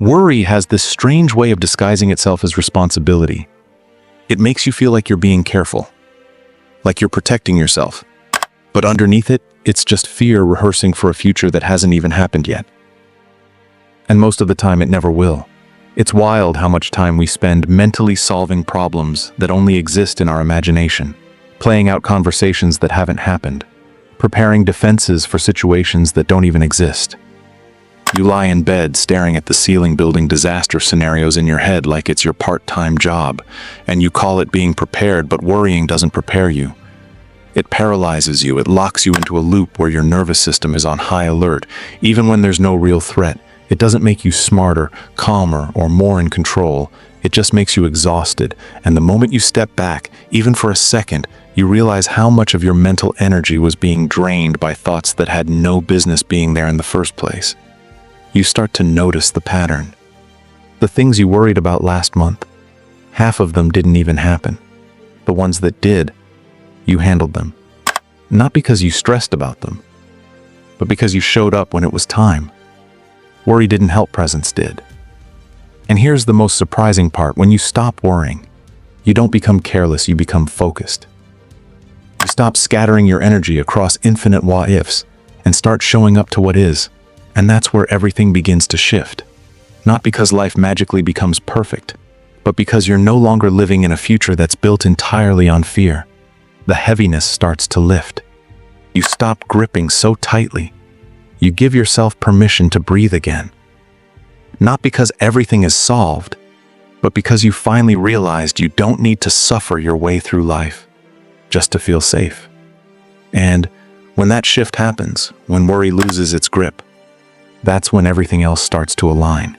Worry has this strange way of disguising itself as responsibility. It makes you feel like you're being careful, like you're protecting yourself. But underneath it, it's just fear rehearsing for a future that hasn't even happened yet. And most of the time, it never will. It's wild how much time we spend mentally solving problems that only exist in our imagination, playing out conversations that haven't happened, preparing defenses for situations that don't even exist. You lie in bed staring at the ceiling building disaster scenarios in your head like it's your part-time job, and you call it being prepared, but worrying doesn't prepare you. It paralyzes you, it locks you into a loop where your nervous system is on high alert, even when there's no real threat. It doesn't make you smarter, calmer, or more in control. It just makes you exhausted, and the moment you step back, even for a second, you realize how much of your mental energy was being drained by thoughts that had no business being there in the first place. You start to notice the pattern. The things you worried about last month, half of them didn't even happen. The ones that did, you handled them. Not because you stressed about them, but because you showed up when it was time. Worry didn't help, presence did. And here's the most surprising part: when you stop worrying, you don't become careless, you become focused. You stop scattering your energy across infinite what-ifs and start showing up to what is. And that's where everything begins to shift. Not because life magically becomes perfect, but because you're no longer living in a future that's built entirely on fear. The heaviness starts to lift. You stop gripping so tightly. You give yourself permission to breathe again. Not because everything is solved, but because you finally realized you don't need to suffer your way through life just to feel safe. And when that shift happens, when worry loses its grip, that's when everything else starts to align.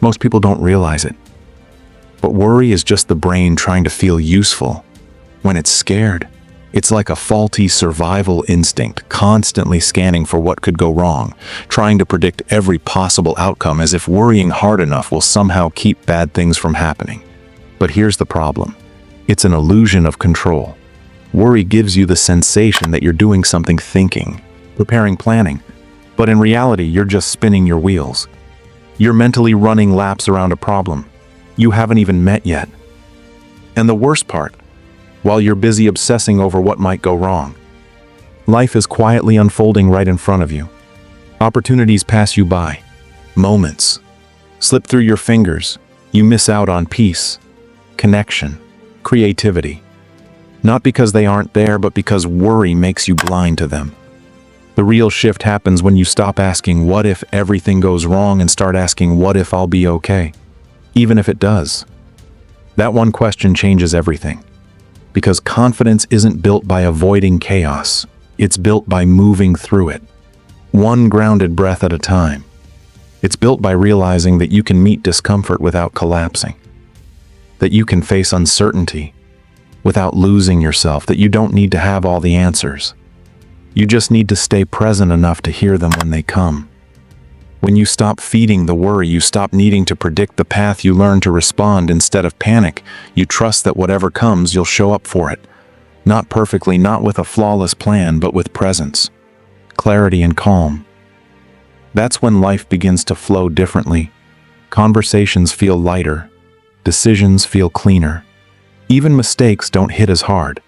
Most people don't realize it, but worry is just the brain trying to feel useful. When it's scared, it's like a faulty survival instinct, constantly scanning for what could go wrong, trying to predict every possible outcome as if worrying hard enough will somehow keep bad things from happening. But here's the problem. It's an illusion of control. Worry gives you the sensation that you're doing something, thinking, preparing, planning. But in reality, you're just spinning your wheels. You're mentally running laps around a problem you haven't even met yet. And the worst part, while you're busy obsessing over what might go wrong, life is quietly unfolding right in front of you. Opportunities pass you by. Moments slip through your fingers. You miss out on peace, connection, creativity. Not because they aren't there, but because worry makes you blind to them. The real shift happens when you stop asking, what if everything goes wrong, and start asking, what if I'll be okay? Even if it does. That one question changes everything. Because confidence isn't built by avoiding chaos. It's built by moving through it, one grounded breath at a time. It's built by realizing that you can meet discomfort without collapsing. That you can face uncertainty without losing yourself. That you don't need to have all the answers. You just need to stay present enough to hear them when they come. When you stop feeding the worry, you stop needing to predict the path. You learn to respond instead of panic. You trust that whatever comes, you'll show up for it. Not perfectly, not with a flawless plan, but with presence, clarity, and calm. That's when life begins to flow differently. Conversations feel lighter. Decisions feel cleaner. Even mistakes don't hit as hard,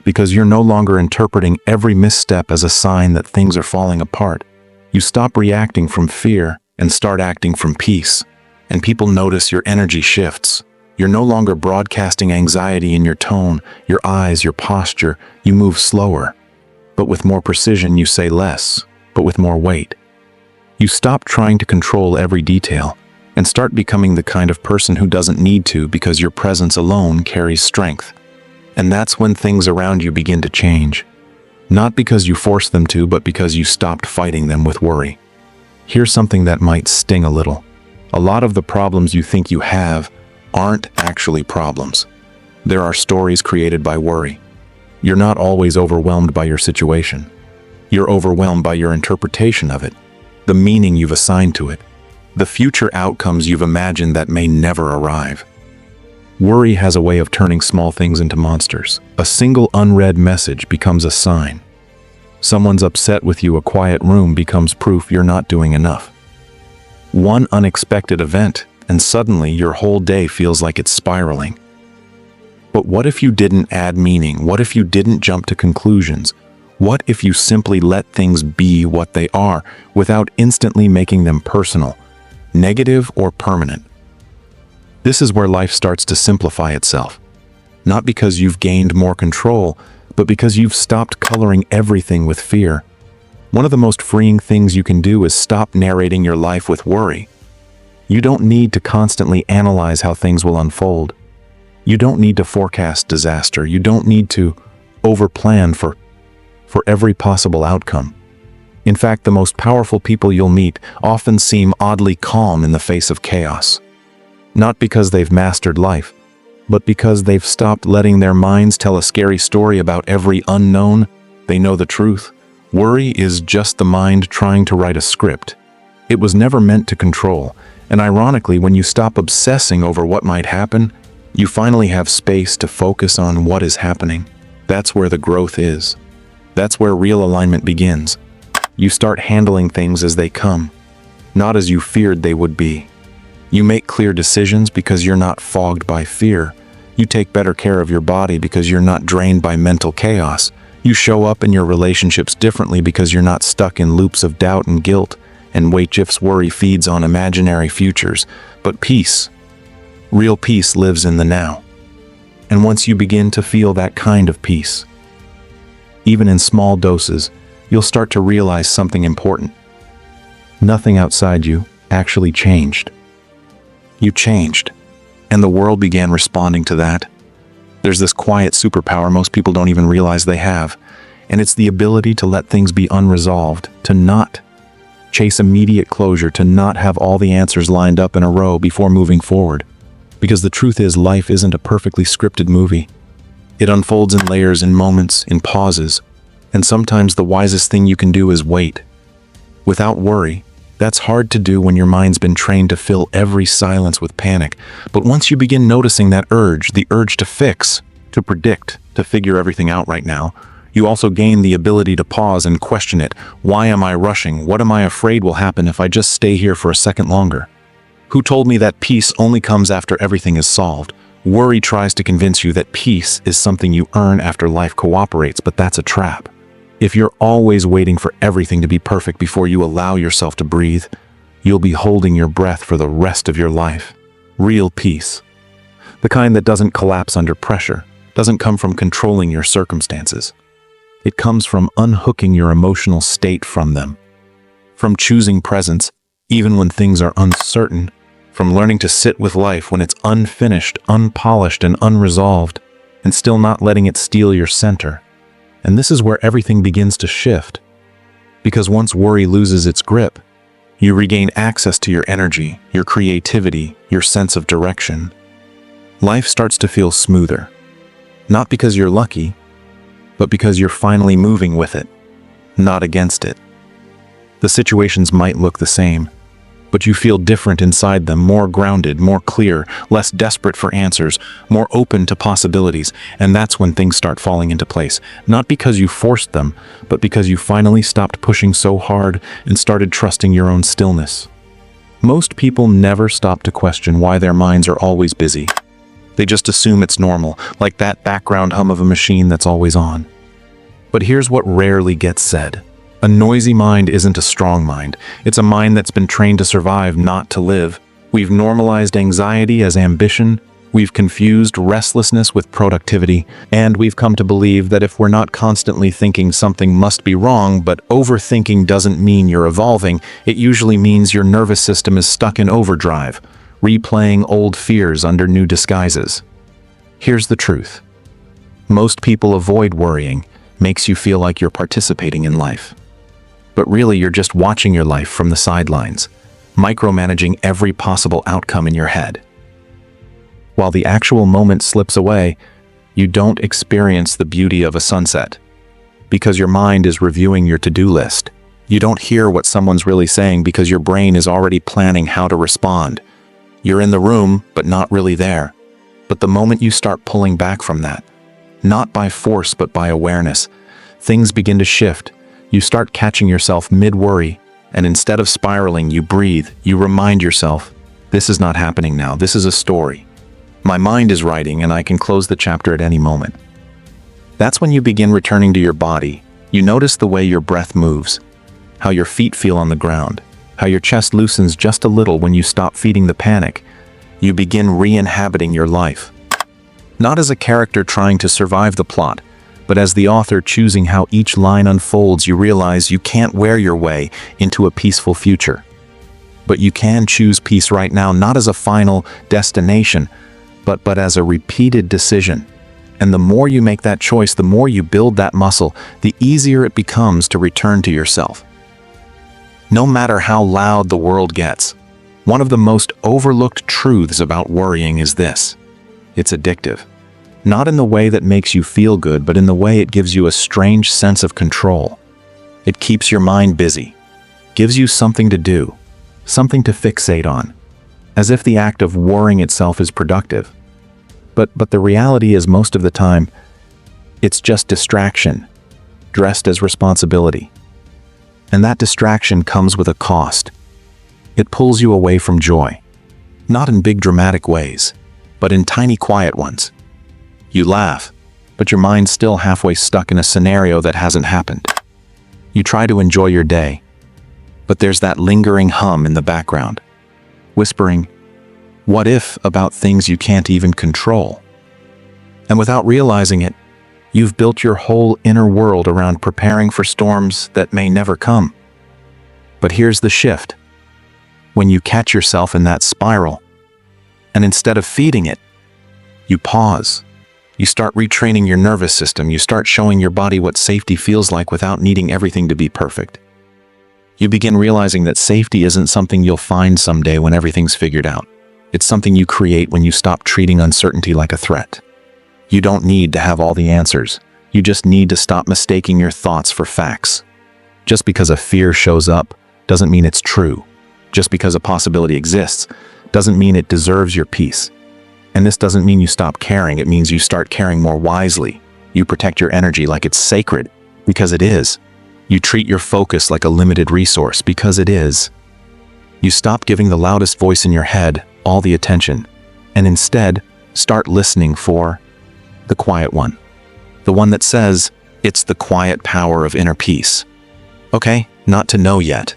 because you're no longer interpreting every misstep as a sign that things are falling apart. You stop reacting from fear and start acting from peace. And people notice your energy shifts. You're no longer broadcasting anxiety in your tone, your eyes, your posture. You move slower, but with more precision. You say less, but with more weight. You stop trying to control every detail and start becoming the kind of person who doesn't need to, because your presence alone carries strength. And that's when things around you begin to change. Not because you forced them to, but because you stopped fighting them with worry. Here's something that might sting a little. A lot of the problems you think you have aren't actually problems. There are stories created by worry. You're not always overwhelmed by your situation. You're overwhelmed by your interpretation of it, the meaning you've assigned to it, the future outcomes you've imagined that may never arrive. Worry has a way of turning small things into monsters. A single unread message becomes a sign. Someone's upset with you. A quiet room becomes proof you're not doing enough. One unexpected event, and suddenly your whole day feels like it's spiraling. But what if you didn't add meaning? What if you didn't jump to conclusions? What if you simply let things be what they are without instantly making them personal, negative, or permanent? This is where life starts to simplify itself. Not because you've gained more control, but because you've stopped coloring everything with fear. One of the most freeing things you can do is stop narrating your life with worry. You don't need to constantly analyze how things will unfold. You don't need to forecast disaster. You don't need to overplan for every possible outcome. In fact, the most powerful people you'll meet often seem oddly calm in the face of chaos. Not because they've mastered life, but because they've stopped letting their minds tell a scary story about every unknown. They know the truth. Worry is just the mind trying to write a script. It was never meant to control, and ironically, when you stop obsessing over what might happen, you finally have space to focus on what is happening. That's where the growth is. That's where real alignment begins. You start handling things as they come, not as you feared they would be. You make clear decisions because you're not fogged by fear. You take better care of your body because you're not drained by mental chaos. You show up in your relationships differently because you're not stuck in loops of doubt and guilt. And wait, Jif's worry feeds on imaginary futures. But peace, real peace, lives in the now. And once you begin to feel that kind of peace, even in small doses, you'll start to realize something important. Nothing outside you actually changed. You changed, and the world began responding to that. There's this quiet superpower most people don't even realize they have, and it's the ability to let things be unresolved, to not chase immediate closure, to not have all the answers lined up in a row before moving forward. Because the truth is, life isn't a perfectly scripted movie. It unfolds in layers, in moments, in pauses, and sometimes the wisest thing you can do is wait. Without worry. That's hard to do when your mind's been trained to fill every silence with panic. But once you begin noticing that urge, the urge to fix, to predict, to figure everything out right now, you also gain the ability to pause and question it. Why am I rushing? What am I afraid will happen if I just stay here for a second longer? Who told me that peace only comes after everything is solved? Worry tries to convince you that peace is something you earn after life cooperates, but that's a trap. If you're always waiting for everything to be perfect before you allow yourself to breathe, you'll be holding your breath for the rest of your life. Real peace, the kind that doesn't collapse under pressure, doesn't come from controlling your circumstances. It comes from unhooking your emotional state from them, from choosing presence even when things are uncertain, from learning to sit with life when it's unfinished, unpolished, and unresolved, and still not letting it steal your center. And this is where everything begins to shift. Because once worry loses its grip, you regain access to your energy, your creativity, your sense of direction. Life starts to feel smoother. Not because you're lucky, but because you're finally moving with it, not against it. The situations might look the same, but you feel different inside them, more grounded, more clear, less desperate for answers, more open to possibilities, and that's when things start falling into place. Not because you forced them, but because you finally stopped pushing so hard and started trusting your own stillness. Most people never stop to question why their minds are always busy. They just assume it's normal, like that background hum of a machine that's always on. But here's what rarely gets said. A noisy mind isn't a strong mind. It's a mind that's been trained to survive, not to live. We've normalized anxiety as ambition. We've confused restlessness with productivity. And we've come to believe that if we're not constantly thinking, something must be wrong. But overthinking doesn't mean you're evolving. It usually means your nervous system is stuck in overdrive, replaying old fears under new disguises. Here's the truth. Most people avoid worrying. Makes you feel like you're participating in life. But really, you're just watching your life from the sidelines, micromanaging every possible outcome in your head. While the actual moment slips away, you don't experience the beauty of a sunset. Because your mind is reviewing your to-do list. You don't hear what someone's really saying because your brain is already planning how to respond. You're in the room, but not really there. But the moment you start pulling back from that, not by force but by awareness, things begin to shift. You start catching yourself mid-worry, And instead of spiraling, you breathe. You remind yourself, this is not happening now. This is a story. My mind is writing, and I can close the chapter at any moment. That's when you begin returning to your body. You notice the way your breath moves, how your feet feel on the ground, how your chest loosens just a little when you stop feeding the panic. You begin re-inhabiting your life. Not as a character trying to survive the plot, but as the author choosing how each line unfolds. You realize you can't wear your way into a peaceful future. But you can choose peace right now, not as a final destination, but as a repeated decision. And the more you make that choice, the more you build that muscle, the easier it becomes to return to yourself. No matter how loud the world gets, one of the most overlooked truths about worrying is this: it's addictive. Not in the way that makes you feel good, but in the way it gives you a strange sense of control. It keeps your mind busy, gives you something to do, something to fixate on, as if the act of worrying itself is productive. But the reality is, most of the time, it's just distraction, dressed as responsibility. And that distraction comes with a cost. It pulls you away from joy, not in big dramatic ways, but in tiny quiet ones. You laugh, but your mind's still halfway stuck in a scenario that hasn't happened. You try to enjoy your day, but there's that lingering hum in the background, whispering, "What if?" about things you can't even control. And without realizing it, you've built your whole inner world around preparing for storms that may never come. But here's the shift. When you catch yourself in that spiral, and instead of feeding it, you pause. You start retraining your nervous system. You start showing your body what safety feels like without needing everything to be perfect. You begin realizing that safety isn't something you'll find someday when everything's figured out. It's something you create when you stop treating uncertainty like a threat. You don't need to have all the answers. You just need to stop mistaking your thoughts for facts. Just because a fear shows up doesn't mean it's true. Just because a possibility exists doesn't mean it deserves your peace. And this doesn't mean you stop caring. It means you start caring more wisely. You protect your energy like it's sacred, because it is. You treat your focus like a limited resource, because it is. You stop giving the loudest voice in your head all the attention, and instead start listening for the quiet one. The one that says, it's the quiet power of inner peace. Okay, not to know yet.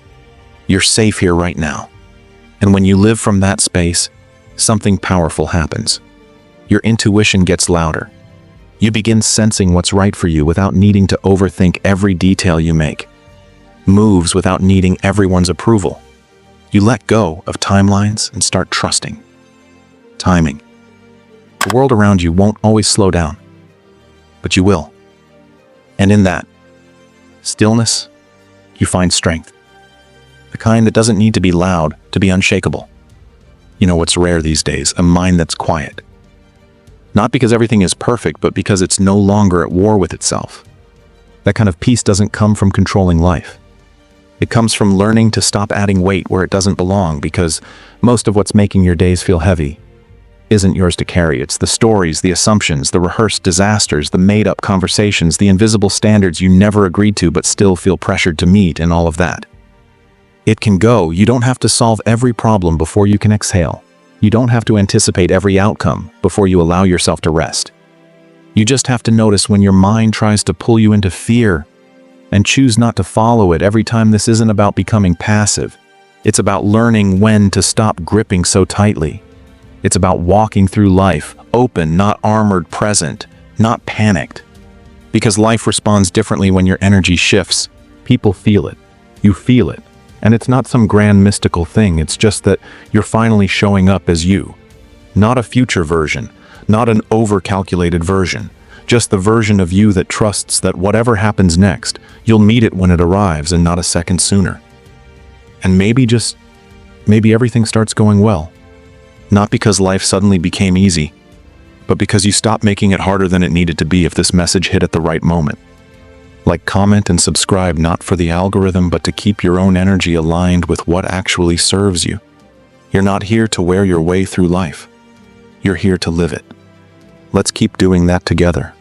You're safe here right now. And when you live from that space, something powerful happens. Your intuition gets louder. You begin sensing what's right for you without needing to overthink every detail you make. Moves without needing everyone's approval. You let go of timelines and start trusting timing. The world around you won't always slow down, but you will. And in that stillness, you find strength. The kind that doesn't need to be loud to be unshakable. You know what's rare these days? A mind that's quiet. Not because everything is perfect, but because it's no longer at war with itself. That kind of peace doesn't come from controlling life. It comes from learning to stop adding weight where it doesn't belong, because most of what's making your days feel heavy isn't yours to carry. It's the stories, the assumptions, the rehearsed disasters, the made-up conversations, the invisible standards you never agreed to but still feel pressured to meet, and all of that. It can go. You don't have to solve every problem before you can exhale. You don't have to anticipate every outcome before you allow yourself to rest. You just have to notice when your mind tries to pull you into fear and choose not to follow it every time. This isn't about becoming passive. It's about learning when to stop gripping so tightly. It's about walking through life, open, not armored, present, not panicked. Because life responds differently when your energy shifts. People feel it. You feel it. And it's not some grand mystical thing. It's just that you're finally showing up as you. Not a future version, not an over-calculated version. Just the version of you that trusts that whatever happens next, you'll meet it when it arrives and not a second sooner. And maybe everything starts going well. Not because life suddenly became easy, but because you stopped making it harder than it needed to be if this message hit at the right moment. Like, comment and subscribe, not for the algorithm, but to keep your own energy aligned with what actually serves you. You're not here to wear your way through life. You're here to live it. Let's keep doing that together.